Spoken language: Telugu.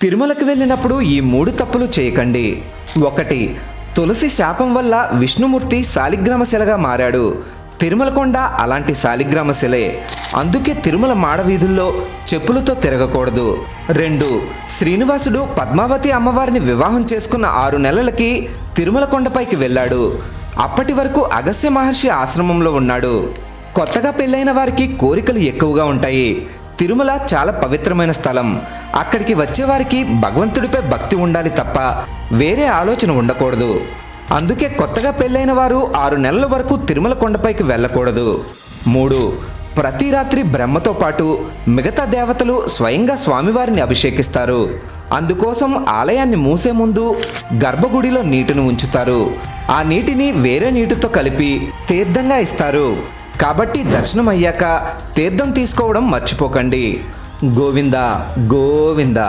తిరుమలకు వెళ్ళినప్పుడు ఈ 3 తప్పులు చేయకండి. 1. తులసి శాపం వల్ల విష్ణుమూర్తి శాలిగ్రామ శిలగా మారాడు. తిరుమల కొండ అలాంటి శాలిగ్రామ శిలే. అందుకే తిరుమల మాడవీధుల్లో చెప్పులతో తిరగకూడదు. 2. శ్రీనివాసుడు పద్మావతి అమ్మవారిని వివాహం చేసుకున్న 6 నెలలకి తిరుమల కొండపైకి వెళ్ళాడు. అప్పటి వరకు అగస్త్య మహర్షి ఆశ్రమంలో ఉన్నాడు. కొత్తగా పెళ్ళైన వారికి కోరికలు ఎక్కువగా ఉంటాయి. తిరుమల చాలా పవిత్రమైన స్థలం. అక్కడికి వచ్చేవారికి భగవంతుడిపై భక్తి ఉండాలి తప్ప వేరే ఆలోచన ఉండకూడదు. అందుకే కొత్తగా పెళ్ళైన వారు 6 నెలల వరకు తిరుమల కొండపైకి వెళ్ళకూడదు. 3. ప్రతి రాత్రి బ్రహ్మతో పాటు మిగతా దేవతలు స్వయంగా స్వామివారిని అభిషేకిస్తారు. అందుకోసం ఆలయాన్ని మూసే ముందు గర్భగుడిలో నీటిని ఉంచుతారు. ఆ నీటిని వేరే నీటితో కలిపి తీర్థంగా ఇస్తారు. కాబట్టి దర్శనం అయ్యాక తీర్థం తీసుకోవడం మర్చిపోకండి. గోవిందా గోవిందా.